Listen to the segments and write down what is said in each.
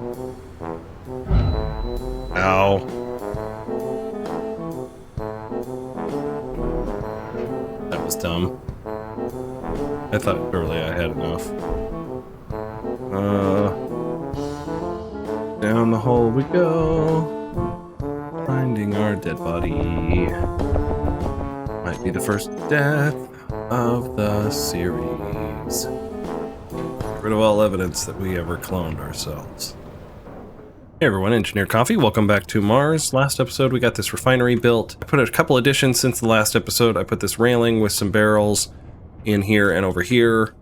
Ow. That was dumb. I thought earlier I had enough. Down the hole we go. Finding our dead body. Might be the first death of the series. Get rid of all evidence that we ever cloned ourselves. Hey everyone, Engineer Coffee, welcome back to Mars. Last episode we got this refinery built. I put a couple additions since the last episode. I put this railing with some barrels in here and over here.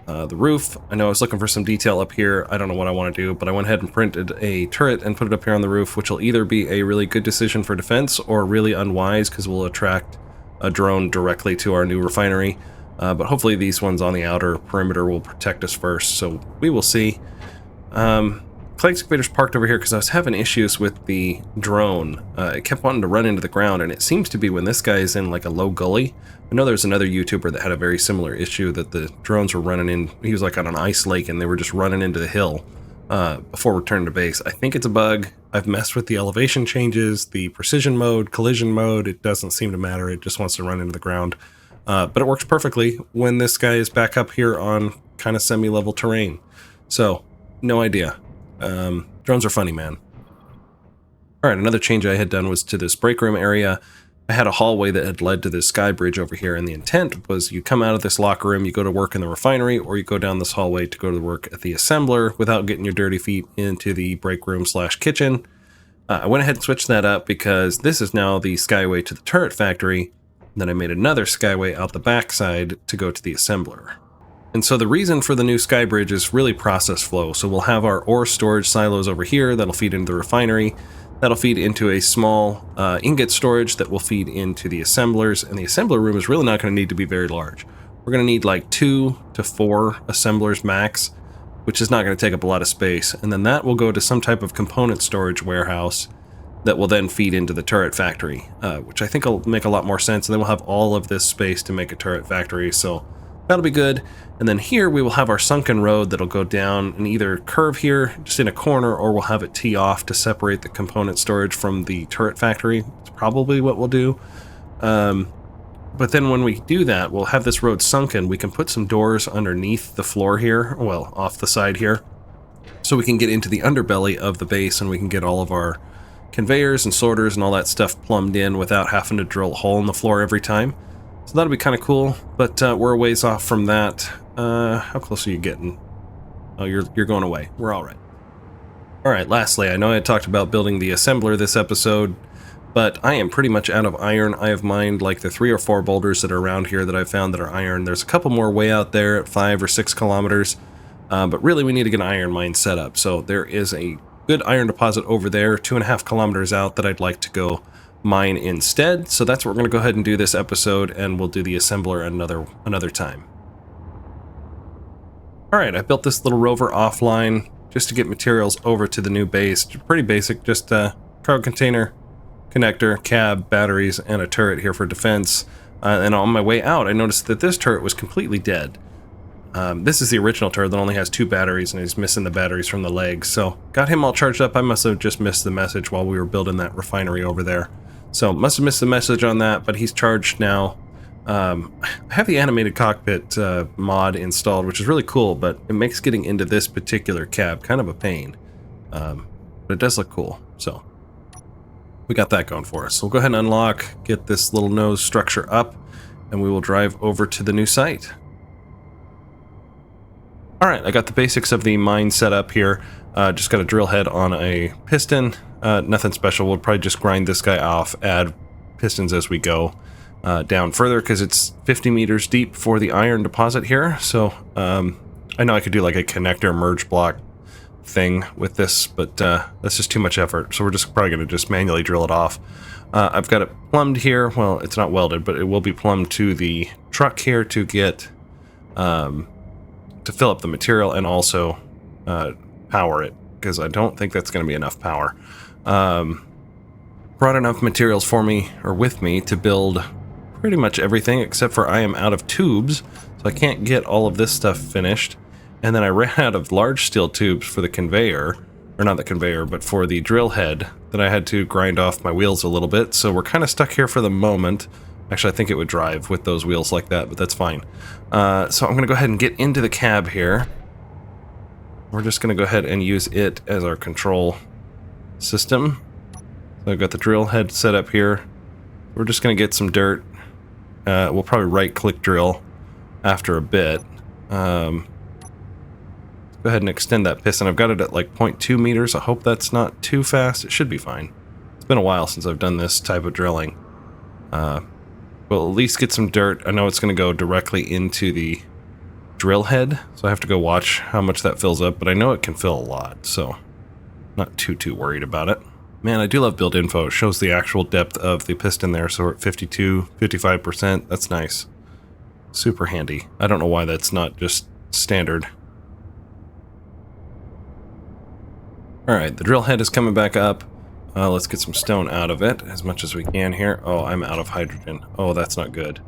The roof, I know I was looking for some detail up here. I don't know what I want to do, but I went ahead and printed a turret and put it up here on the roof, which will either be a really good decision for defense or really unwise because we'll attract a drone directly to our new refinery. But hopefully these ones on the outer perimeter will protect us first, so we will see. Clay excavator's parked over here because I was having issues with the drone. It kept wanting to run into the ground, and it seems to be when this guy is in like a low gully. I know there's another YouTuber that had a very similar issue, that the drones were running in. He was like on an ice lake and they were just running into the hill before returning to base. I think it's a bug. I've messed with the elevation changes, the precision mode, collision mode. It doesn't seem to matter. It just wants to run into the ground. But it works perfectly when this guy is back up here on kind of semi-level terrain. So, no idea. Drones are funny, man. Alright, another change I had done was to this break room area. I had a hallway that had led to this sky bridge over here, and the intent was you come out of this locker room, you go to work in the refinery, or you go down this hallway to go to work at the assembler without getting your dirty feet into the break room / kitchen. I went ahead and switched that up because this is now the skyway to the turret factory. Then I made another skyway out the backside to go to the assembler. And so the reason for the new sky bridge is really process flow. So we'll have our ore storage silos over here that'll feed into the refinery. That'll feed into a small ingot storage that will feed into the assemblers. And the assembler room is really not going to need to be very large. We're going to need like 2 to 4 assemblers max, which is not going to take up a lot of space. And then that will go to some type of component storage warehouse that will then feed into the turret factory, which I think will make a lot more sense. And then we'll have all of this space to make a turret factory. So that'll be good. And then here we will have our sunken road that'll go down and either curve here just in a corner, or we'll have it tee off to separate the component storage from the turret factory. It's probably what we'll do. But then when we do that, we'll have this road sunken. We can put some doors underneath the floor here, well, off the side here, so we can get into the underbelly of the base and we can get all of our conveyors and sorters and all that stuff plumbed in without having to drill a hole in the floor every time. So that'll be kind of cool, but we're a ways off from that. How close are you getting? Oh, you're going away. We're all right. All right, lastly, I know I had talked about building the assembler this episode, but I am pretty much out of iron. I have mined like the 3 or 4 boulders that are around here that I've found that are iron. There's a couple more way out there at 5 or 6 kilometers, but really we need to get an iron mine set up. So there is a good iron deposit over there, 2.5 kilometers out, that I'd like to go mine instead. So that's what we're going to go ahead and do this episode, and we'll do the assembler another time. Alright, I built this little rover offline just to get materials over to the new base. Pretty basic, just a cargo container, connector, cab, batteries, and a turret here for defense. And on my way out, I noticed that this turret was completely dead. This is the original turret that only has 2 batteries, and he's missing the batteries from the legs. So, got him all charged up. I must have just missed the message while we were building that refinery over there. So, must have missed the message on that, but he's charged now. I have the animated cockpit mod installed, which is really cool, but it makes getting into this particular cab kind of a pain. But it does look cool, so we got that going for us. So we'll go ahead and unlock, get this little nose structure up, and we will drive over to the new site. Alright, I got the basics of the mine set up here. Just got a drill head on a piston. Nothing special. We'll probably just grind this guy off, add pistons as we go down further, because it's 50 meters deep for the iron deposit here. So I know I could do like a connector merge block thing with this, but that's just too much effort. So we're just probably going to just manually drill it off. I've got it plumbed here. Well, it's not welded, but it will be plumbed to the truck here to get to fill up the material and also power it, because I don't think that's going to be enough power. Brought enough materials for me, or with me, to build pretty much everything, except for I am out of tubes, so I can't get all of this stuff finished. And then I ran out of large steel tubes for the conveyor, or not the conveyor, but for the drill head that I had to grind off my wheels a little bit. So we're kind of stuck here for the moment. Actually, I think it would drive with those wheels like that, but that's fine. So I'm going to go ahead and get into the cab here. We're just going to go ahead and use it as our control system. So I've got the drill head set up here. We're just going to get some dirt. We'll probably right-click drill after a bit. Go ahead and extend that piston. I've got it at like 0.2 meters. I hope that's not too fast. It should be fine. It's been a while since I've done this type of drilling. We'll at least get some dirt. I know it's going to go directly into the drill head, so I have to go watch how much that fills up, but I know it can fill a lot, so not too worried about it. Man, I do love build info. It shows the actual depth of the piston there, so we're at 52, 55%. That's nice. Super handy. I don't know why that's not just standard. Alright, the drill head is coming back up. Let's get some stone out of it as much as we can here. Oh, I'm out of hydrogen. Oh, that's not good.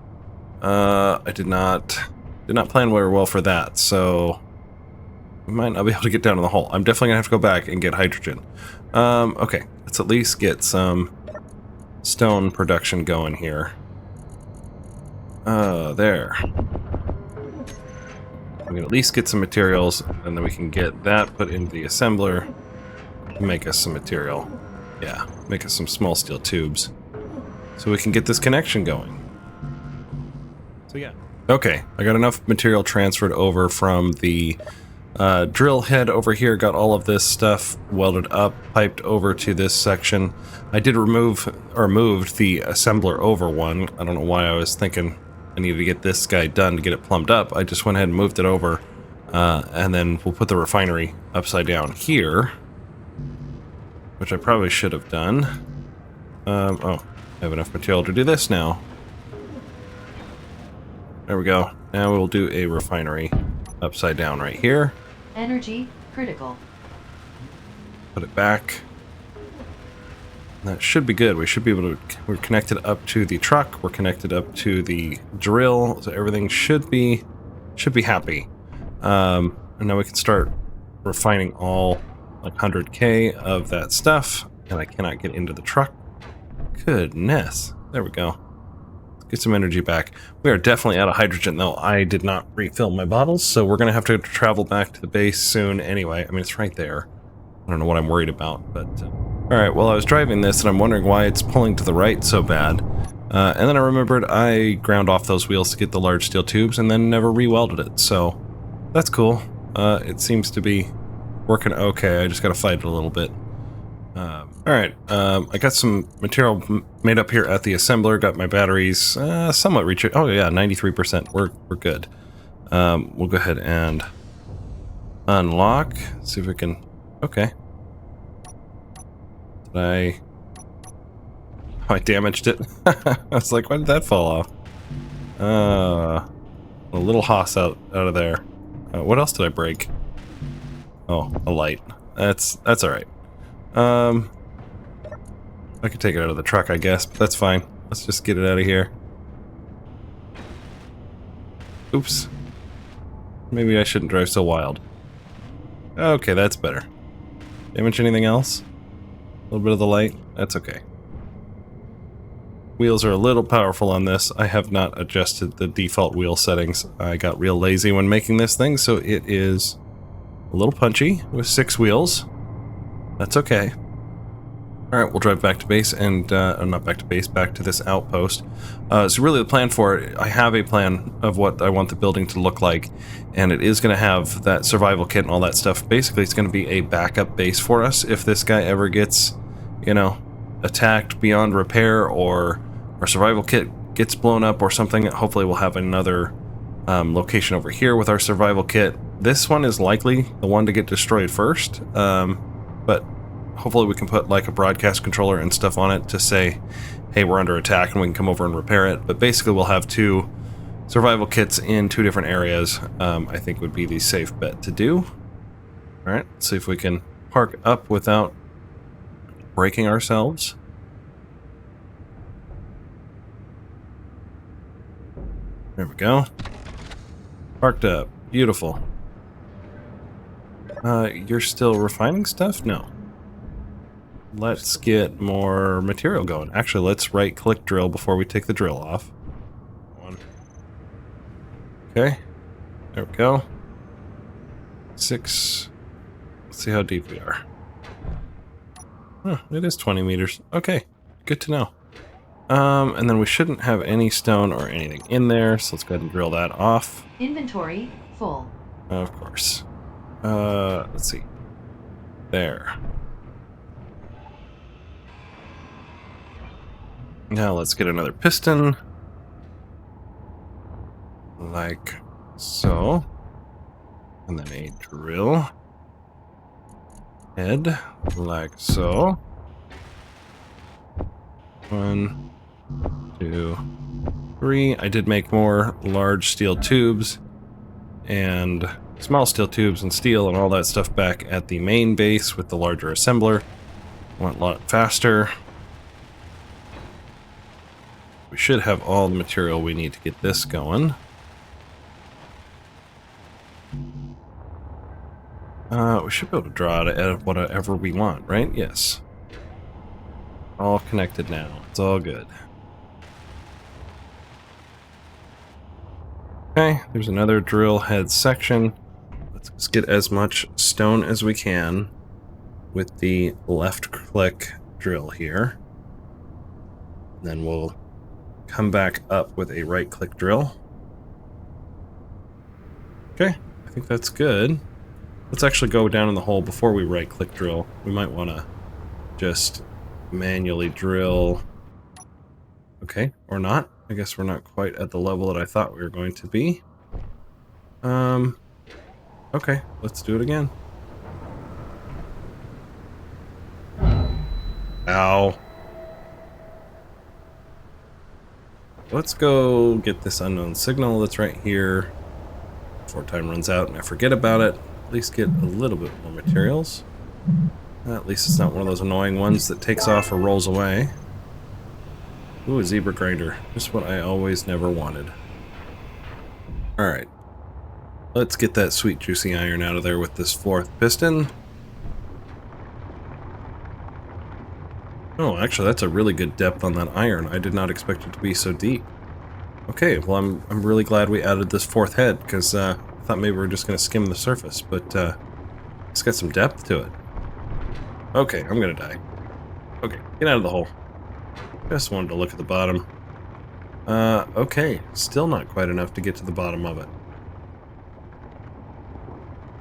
I did not plan very well for that, so we might not be able to get down in the hole. I'm definitely gonna have to go back and get hydrogen. Okay, let's at least get some stone production going here. There. We can at least get some materials, and then we can get that put into the assembler and make us some material. Yeah, make us some small steel tubes so we can get this connection going. So yeah. Okay, I got enough material transferred over from the drill head over here, got all of this stuff welded up, piped over to this section. I did moved the assembler over one. I don't know why I was thinking I needed to get this guy done to get it plumbed up. I just went ahead and moved it over, and then we'll put the refinery upside down here, which I probably should have done. Oh, I have enough material to do this now. There we go. Now we'll do a refinery upside down right here. Energy critical. Put it back. That should be good. We should be able to... We're connected up to the truck. We're connected up to the drill. So everything should be happy. And now we can start refining all like 100K of that stuff. And I cannot get into the truck. Goodness. There we go. Let's get some energy back. We are definitely out of hydrogen, though. I did not refill my bottles, so we're going to have to travel back to the base soon anyway. I mean, it's right there. I don't know what I'm worried about, but... Alright, well, I was driving this, and I'm wondering why it's pulling to the right so bad. And then I remembered I ground off those wheels to get the large steel tubes, and then never re-welded it, so... That's cool. It seems to be working okay. I just gotta fight it a little bit. Alright, I got some material made up here at the assembler, got my batteries somewhat recharged. Oh yeah, 93%. We're good. We'll go ahead and unlock. See if we can... Okay. I damaged it. I was like, why did that fall off? A little hoss out of there. What else did I break? Oh, a light. That's alright. I could take it out of the truck, I guess, but that's fine. Let's just get it out of here. Oops. Maybe I shouldn't drive so wild. Okay, that's better. Damage anything else? A little bit of the light? That's okay. Wheels are a little powerful on this. I have not adjusted the default wheel settings. I got real lazy when making this thing, so it is a little punchy with 6 wheels. That's okay. Alright, we'll drive back to base and, not back to base, back to this outpost. So really the plan for it, I have a plan of what I want the building to look like, and it is going to have that survival kit and all that stuff. Basically, it's going to be a backup base for us if this guy ever gets, you know, attacked beyond repair, or our survival kit gets blown up or something. Hopefully we'll have another location over here with our survival kit. This one is likely the one to get destroyed first, but hopefully we can put like a broadcast controller and stuff on it to say, hey, we're under attack, and we can come over and repair it. But basically we'll have 2 survival kits in 2 different areas. I think would be the safe bet to do. Alright, let's see if we can park up without breaking ourselves. There we go. Parked up. Beautiful. You're still refining stuff? No. Let's get more material going. Actually, let's right-click drill before we take the drill off. Okay. There we go. 6. Let's see how deep we are. Huh, it is 20 meters. Okay, good to know. And then we shouldn't have any stone or anything in there, so let's go ahead and drill that off. Inventory full. Of course. Let's see. There. Now let's get another piston. Like so. And then a drill head, like so. 1, 2, 3. I did make more large steel tubes and small steel tubes and steel and all that stuff back at the main base with the larger assembler. Went a lot faster. We should have all the material we need to get this going. We should be able to draw it at whatever we want, right? Yes. All connected now. It's all good. Okay, there's another drill head section. Let's get as much stone as we can with the left click drill here. Then we'll come back up with a right click drill. Okay, I think that's good. Let's actually go down in the hole before we right click drill. We might want to just manually drill. Okay, or not. I guess we're not quite at the level that I thought we were going to be. Okay, let's do it again. Ow. Let's go get this unknown signal that's right here before time runs out and I forget about it. At least get a little bit more materials. At least it's not one of those annoying ones that takes off or rolls away. Ooh, a zebra grinder. Just what I always never wanted. Alright. Let's get that sweet juicy iron out of there with this 4th piston. Oh, actually that's a really good depth on that iron. I did not expect it to be so deep. Okay, well I'm really glad we added this 4th head, because I thought maybe we were just going to skim the surface, but it's got some depth to it. Okay, I'm going to die. Okay, get out of the hole. Just wanted to look at the bottom. Okay, still not quite enough to get to the bottom of it.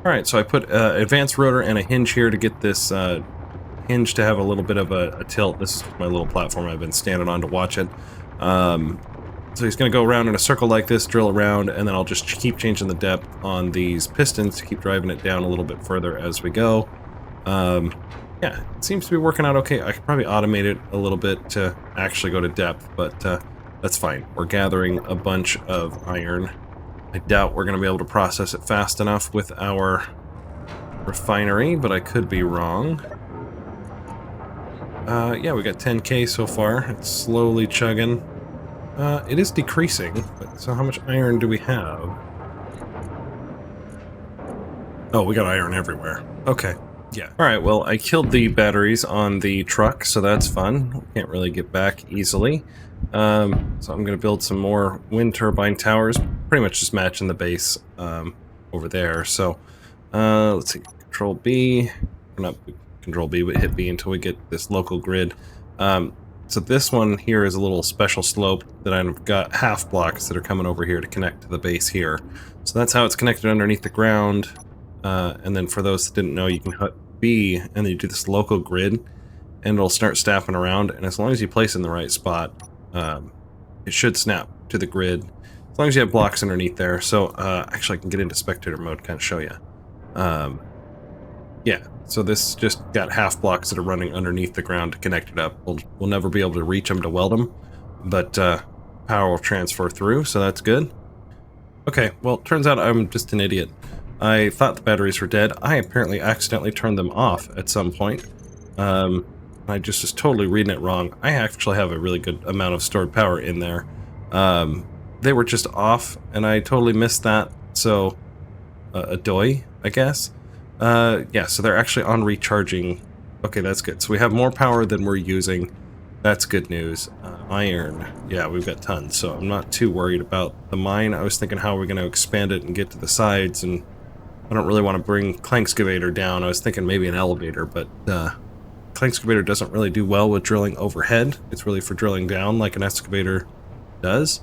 Alright, so I put advanced rotor and a hinge here to get this hinge to have a little bit of a tilt. This is my little platform I've been standing on to watch it. So he's going to go around in a circle like this, drill around, and then I'll just keep changing the depth on these pistons to keep driving it down a little bit further as we go. Yeah, it seems to be working out okay. I could probably automate it a little bit to actually go to depth, but that's fine. We're gathering a bunch of iron. I doubt we're going to be able to process it fast enough with our refinery, but I could be wrong. Yeah, we got 10k so far. It's slowly chugging. It is decreasing, but so how much iron do we have? Oh, we got iron everywhere. Okay, yeah. Alright, well, I killed the batteries on the truck, so that's fun. Can't really get back easily. So I'm going to build some more wind turbine towers, pretty much just matching the base over there. So, let's see, Control B, or not Control B, but hit B until we get this local grid. So this one here is a little special slope that I've got half blocks that are coming over here to connect to the base here. So that's how it's connected underneath the ground. And then for those that didn't know, you can hit B and then you do this local grid and it'll start snapping around. And as long as you place it in the right spot, it should snap to the grid. As long as you have blocks underneath there. So actually I can get into spectator mode, kind of show you. Yeah, so this just got half blocks that are running underneath the ground to connect it up. We'll never be able to reach them to weld them, but power will transfer through, so that's good. Okay, well, turns out I'm just an idiot. I thought the batteries were dead. I apparently accidentally turned them off at some point. I just was totally reading it wrong. I actually have a really good amount of stored power in there. They were just off, and I totally missed that, so a doy, I guess. Yeah, so they're actually on recharging. Okay, that's good. So we have more power than we're using. That's good news. Iron. Yeah, we've got tons, so I'm not too worried about the mine. I was thinking how we're going to expand it and get to the sides, and I don't really want to bring Clankskavator down. I was thinking maybe an elevator, but Clankskavator doesn't really do well with drilling overhead. It's really for drilling down like an excavator does.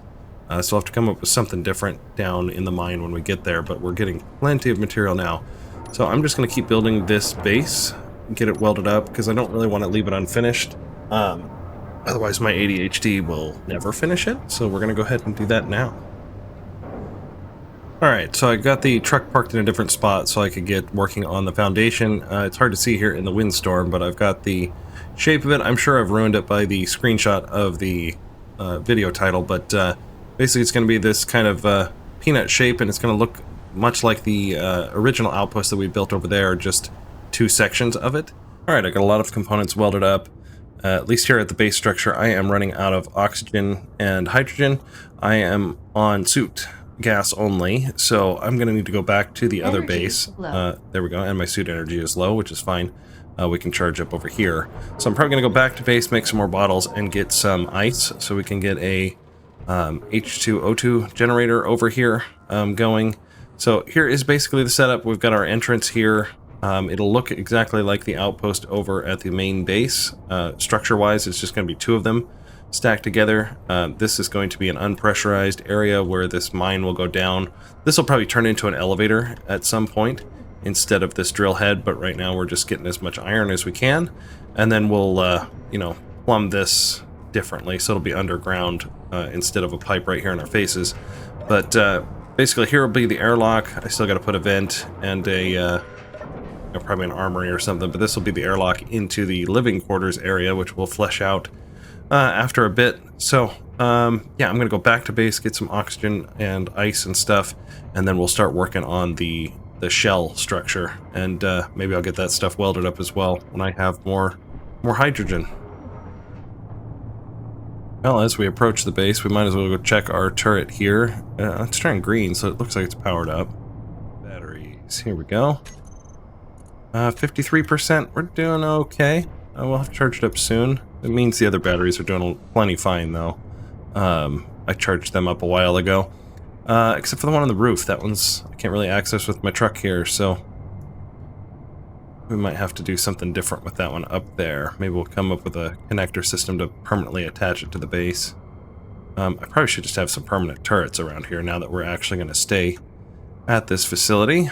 So we'll have to come up with something different down in the mine when we get there, but we're getting plenty of material now. So I'm just going to keep building this base, get it welded up, because I don't really want to leave it unfinished. Otherwise my ADHD will never finish it, so we're going to go ahead and do that now. Alright, so I got the truck parked in a different spot so I could get working on the foundation. It's hard to see here in the windstorm, but I've got the shape of it. I'm sure I've ruined it by the screenshot of the video title, but basically it's going to be this kind of peanut shape, and it's going to look much like the original outpost that we built over there, just two sections of it. Alright, I got a lot of components welded up. At least here at the base structure, I am running out of oxygen and hydrogen. I am on suit gas only, so I'm going to need to go back to the other base. There we go, and my suit energy is low, which is fine. We can charge up over here. So I'm probably going to go back to base, make some more bottles, and get some ice, so we can get a H2O2 generator over here going. So here is basically the setup. We've got our entrance here. It'll look exactly like the outpost over at the main base. Structure-wise, it's just going to be two of them stacked together. This is going to be an unpressurized area where this mine will go down. This will probably turn into an elevator at some point instead of this drill head, but right now we're just getting as much iron as we can, and then we'll, you know, plumb this differently, so it'll be underground instead of a pipe right here in our faces. But basically here will be the airlock. I still got to put a vent and a probably an armory or something, but this will be the airlock into the living quarters area, which we'll flesh out after a bit. So yeah, I'm gonna go back to base, get some oxygen and ice and stuff, and then we'll start working on the shell structure, and maybe I'll get that stuff welded up as well when I have more hydrogen. Well, as we approach the base, we might as well go check our turret here. It's turning green, so it looks like it's powered up. Batteries, here we go. 53%, we're doing okay. We'll have to charge it up soon. It means the other batteries are doing plenty fine, though. I charged them up a while ago. Except for the one on the roof. That one's I can't really access with my truck here, so we might have to do something different with that one up there. Maybe we'll come up with a connector system to permanently attach it to the base. I probably should just have some permanent turrets around here now that we're actually going to stay at this facility.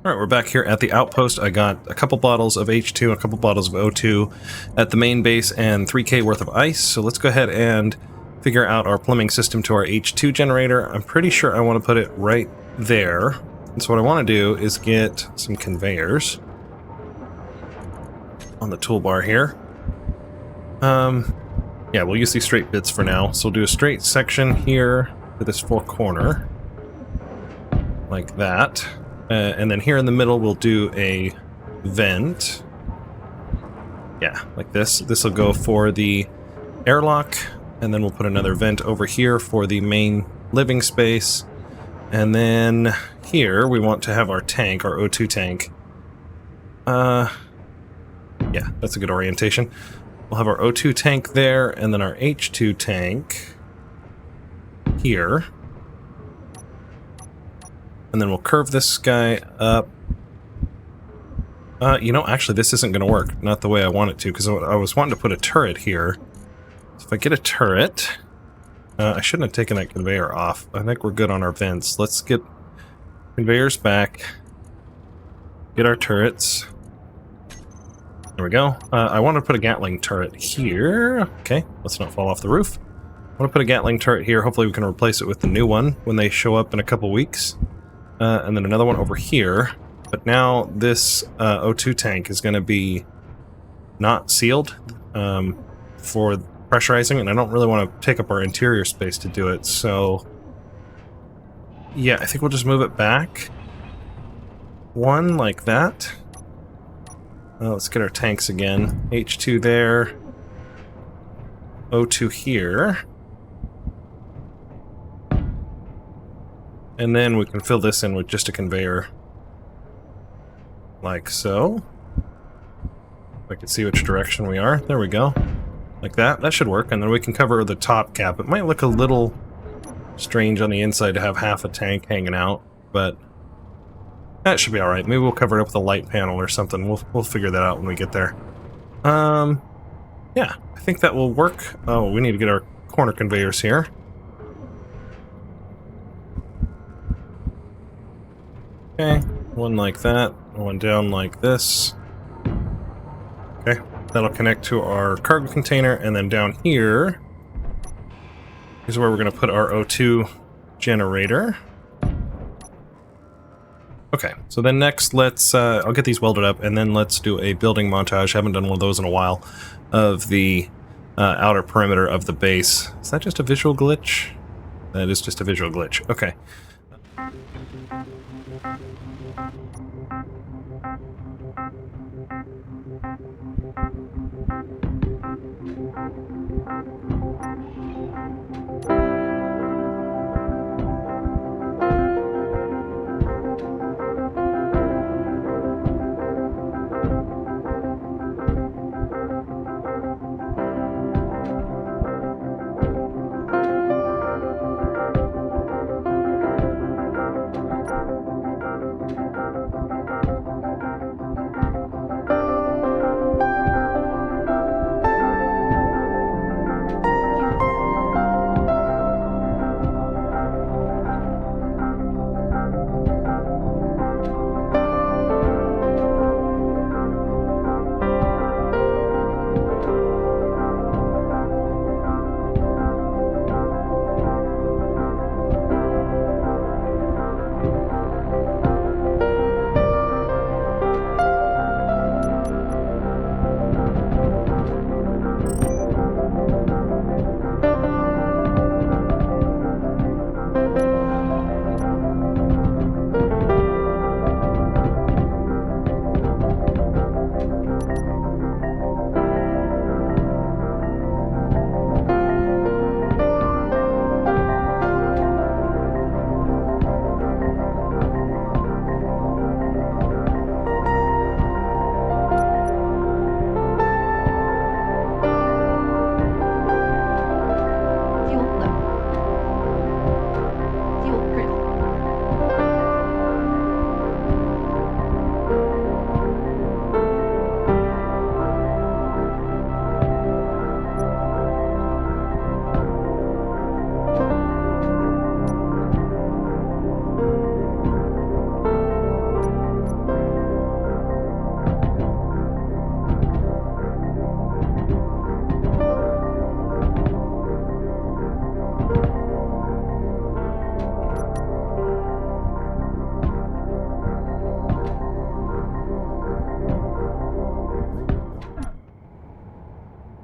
Alright, we're back here at the outpost. I got a couple bottles of H2, a couple bottles of O2 at the main base, and 3K worth of ice. So let's go ahead and figure out our plumbing system to our H2 generator. I'm pretty sure I want to put it right there. And so what I want to do is get some conveyors on the toolbar here. Yeah, we'll use these straight bits for now. So we'll do a straight section here for this four corner, like that. And then here in the middle, we'll do a vent. Yeah, like this. This will go for the airlock, and then we'll put another vent over here for the main living space. And then here, we want to have our tank, our O2 tank. Yeah, that's a good orientation. We'll have our O2 tank there, and then our H2 tank here. And then we'll curve this guy up. You know, actually, this isn't going to work. Not the way I want it to, because I was wanting to put a turret here. So if I get a turret... I shouldn't have taken that conveyor off. I think we're good on our vents. Let's get conveyors back. Get our turrets. There we go. I want to put a Gatling turret here. Okay, let's not fall off the roof. I want to put a Gatling turret here. Hopefully we can replace it with the new one when they show up in a couple weeks. And then another one over here. But now this O2 tank is going to be not sealed for pressurizing, and I don't really want to take up our interior space to do it, so yeah, I think we'll just move it back one like that. Let's get our tanks again. H2 there, O2 here, and then we can fill this in with just a conveyor like so. I can see which direction we are. There we go. Like that. That should work. And then we can cover the top cap. It might look a little strange on the inside to have half a tank hanging out, but that should be alright. Maybe we'll cover it up with a light panel or something. We'll figure that out when we get there. Yeah, I think that will work. Oh, we need to get our corner conveyors here. Okay, one like that, one down like this. Okay, that'll connect to our cargo container, and then down here is where we're going to put our O2 generator. Okay, so then next let's, I'll get these welded up, and then let's do a building montage. Haven't done one of those in a while, of the outer perimeter of the base. Is that just a visual glitch? That is just a visual glitch. Okay.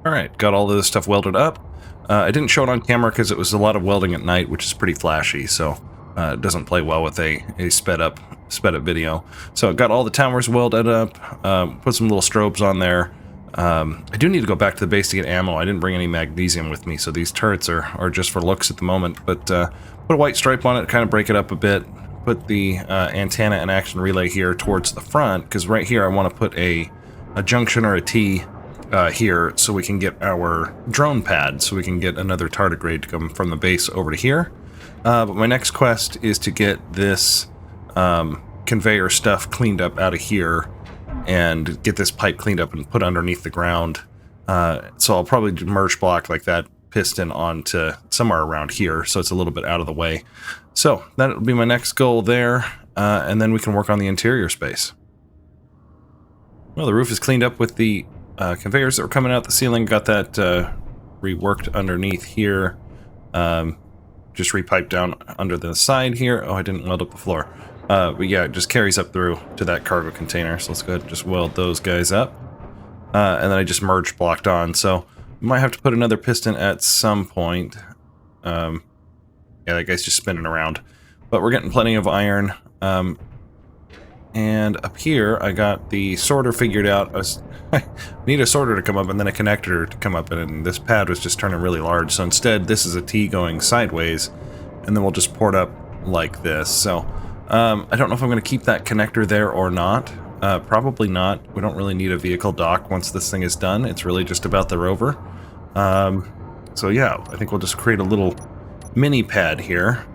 Alright, got all of this stuff welded up. I didn't show it on camera because it was a lot of welding at night, which is pretty flashy, so it doesn't play well with a sped up video. So I got all the towers welded up, put some little strobes on there. I do need to go back to the base to get ammo. I didn't bring any magnesium with me, so these turrets are just for looks at the moment. But put a white stripe on it, kind of break it up a bit. Put the antenna and action relay here towards the front, because right here I want to put a junction or a T here, so we can get our drone pad, so we can get another tardigrade to come from the base over to here. But my next quest is to get this conveyor stuff cleaned up out of here, and get this pipe cleaned up and put underneath the ground. So I'll probably merge block like that piston onto somewhere around here, so it's a little bit out of the way. So that'll be my next goal there, and then we can work on the interior space. Well, the roof is cleaned up with the conveyors that were coming out the ceiling. Got that reworked underneath here. Just repiped down under the side here. Oh, I didn't weld up the floor. But yeah, it just carries up through to that cargo container. So let's go ahead and just weld those guys up. And then I just merge blocked on. So might have to put another piston at some point. Yeah, that guy's just spinning around. But we're getting plenty of iron. And up here, I got the sorter figured out. I need a sorter to come up and then a connector to come up, and this pad was just turning really large. So instead, this is a T going sideways, and then we'll just port up like this. So I don't know if I'm going to keep that connector there or not. Probably not. We don't really need a vehicle dock once this thing is done. It's really just about the rover. So yeah, I think we'll just create a little mini pad here.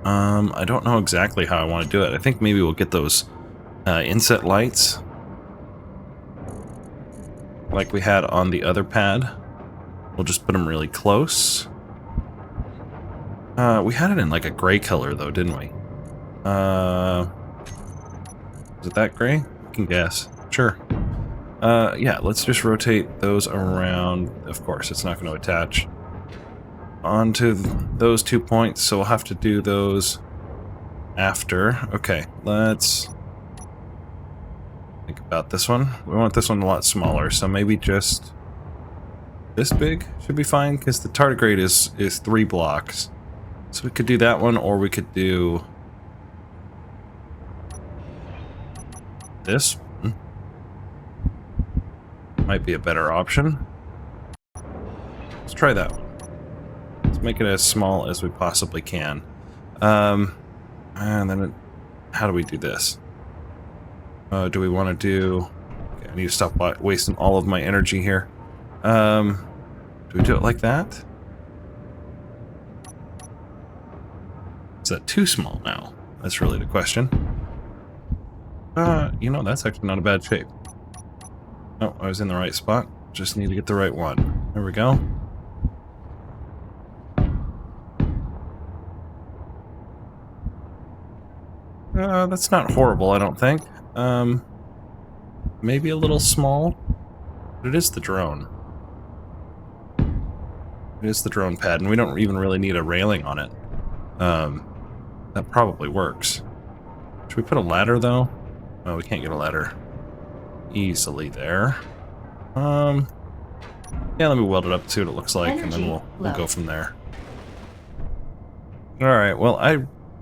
I don't know exactly how I want to do it. I think maybe we'll get those inset lights like we had on the other pad. We'll just put them really close. We had it in like a gray color though, didn't we? Is it that gray? I can guess. Sure. Yeah, let's just rotate those around. Of course, it's not going to attach onto those 2 points, so we'll have to do those after. Okay, let's think about this one. We want this one a lot smaller, so maybe just this big should be fine, because the tardigrade is 3 blocks. So we could do that one, or we could do this. Might be a better option. Let's try that one. Let's make it as small as we possibly can. And then how do we do this? Do we want to do... Okay, I need to stop wasting all of my energy here. Do we do it like that? Is that too small now? That's really the question. You know, that's actually not a bad shape. Oh, I was in the right spot. Just need to get the right one. There we go. That's not horrible, I don't think. Maybe a little small, but it is the drone. It is the drone pad, and we don't even really need a railing on it. That probably works. Should we put a ladder, though? Oh, we can't get a ladder easily there. Yeah, let me weld it up, see what it looks like, and then we'll go from there. Alright, well, I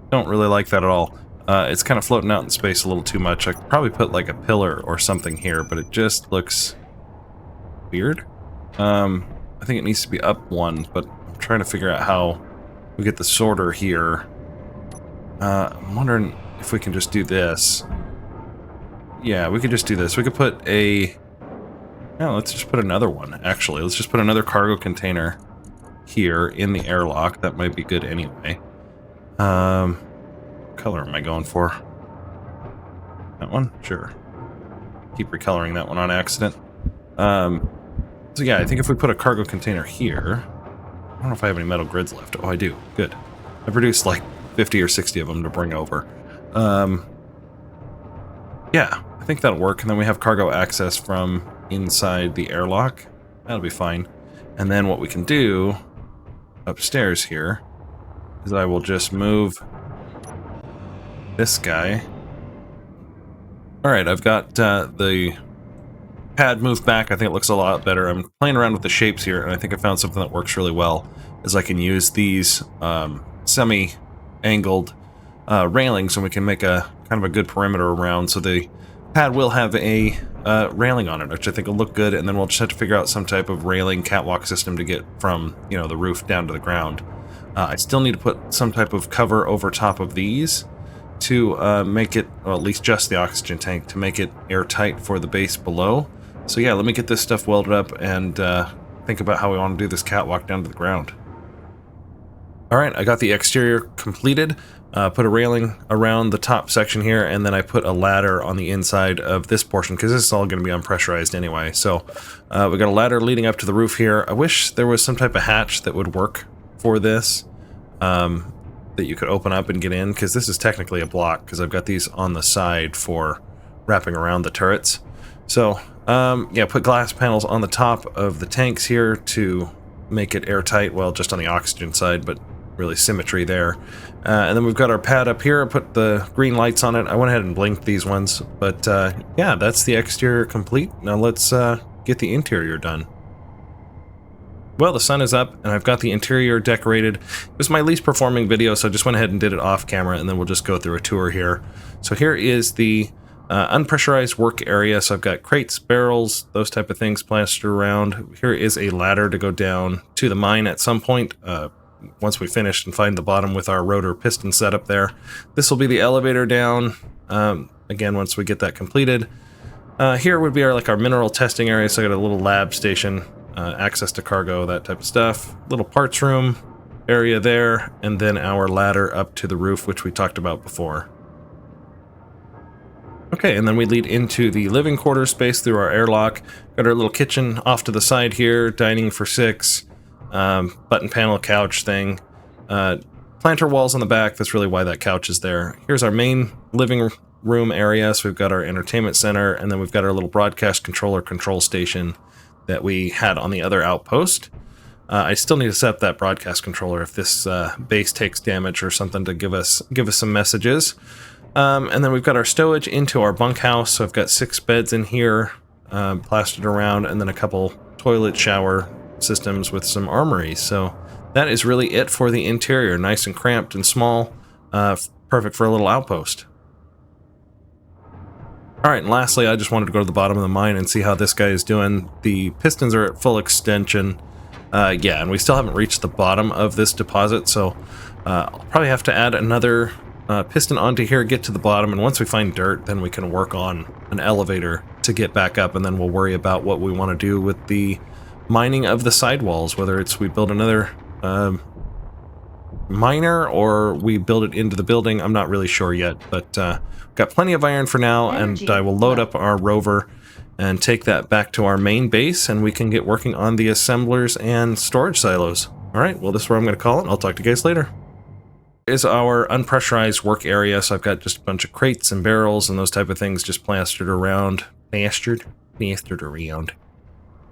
don't really like that at all. It's kind of floating out in space a little too much. I could probably put like a pillar or something here, but it just looks weird. I think it needs to be up one, but I'm trying to figure out how we get the sorter here. I'm wondering if we can just do this. Yeah, we could just do this. We could put a... Yeah, let's just put another one, actually. Let's just put another cargo container here in the airlock. That might be good anyway. Color am I going for? That one? Sure. Keep recoloring that one on accident. So yeah, I think if we put a cargo container here... I don't know if I have any metal grids left. Oh, I do. Good. I produced like 50 or 60 of them to bring over. Yeah, I think that'll work. And then we have cargo access from inside the airlock. That'll be fine. And then what we can do upstairs here is I will just move this guy. Alright, I've got the pad moved back. I think it looks a lot better. I'm playing around with the shapes here, and I think I found something that works really well, is I can use these semi-angled railings, and we can make a kind of a good perimeter around, so the pad will have a railing on it, which I think will look good, and then we'll just have to figure out some type of railing catwalk system to get from, you know, the roof down to the ground. I still need to put some type of cover over top of these to make it, or at least just the oxygen tank, to make it airtight for the base below. So yeah, let me get this stuff welded up and think about how we want to do this catwalk down to the ground. Alright, I got the exterior completed. Put a railing around the top section here, and then I put a ladder on the inside of this portion, because this is all going to be unpressurized anyway. So we got a ladder leading up to the roof here. I wish there was some type of hatch that would work for this, that you could open up and get in, because this is technically a block, because I've got these on the side for wrapping around the turrets. So yeah, put glass panels on the top of the tanks here to make it airtight, well, just on the oxygen side, but really symmetry there. And then we've got our pad up here. I put the green lights on it. I went ahead and blinked these ones, but yeah, that's the exterior complete. Now let's get the interior done. Well, the sun is up, and I've got the interior decorated. It was my least performing video, so I just went ahead and did it off camera, and then we'll just go through a tour here. So here is the unpressurized work area. So I've got crates, barrels, those type of things plastered around. Here is a ladder to go down to the mine at some point, once we finish and find the bottom with our rotor piston setup there. This will be the elevator down. again once we get that completed. Here would be our mineral testing area, so I got a little lab station, access to cargo, that type of stuff. Little parts room area there, and then our ladder up to the roof, which we talked about before. Okay, and then we lead into the living quarters space through our airlock. Got our little kitchen off to the side here, dining for 6, button panel couch thing. Planter walls on the back, that's really why that couch is there. Here's our main living room area, so we've got our entertainment center, and then we've got our little broadcast controller control station that we had on the other outpost. I still need to set up that broadcast controller if this base takes damage or something to give us some messages. And then we've got our stowage into our bunkhouse, so I've got 6 beds in here, plastered around, and then a couple toilet shower systems with some armory. So that is really it for the interior. Nice and cramped and small, perfect for a little outpost. Alright, and lastly, I just wanted to go to the bottom of the mine and see how this guy is doing. The pistons are at full extension. Yeah, and we still haven't reached the bottom of this deposit, so I'll probably have to add another piston onto here, get to the bottom, and once we find dirt, then we can work on an elevator to get back up, and then we'll worry about what we want to do with the mining of the sidewalls, whether it's we build another miner or we build it into the building. I'm not really sure yet, but got plenty of iron for now, and I will load up our rover and take that back to our main base, and we can get working on the assemblers and storage silos. Alright, well, this is where I'm going to call it. I'll talk to you guys later. Is our unpressurized work area, so I've got just a bunch of crates and barrels and those type of things just plastered around. Plastered around.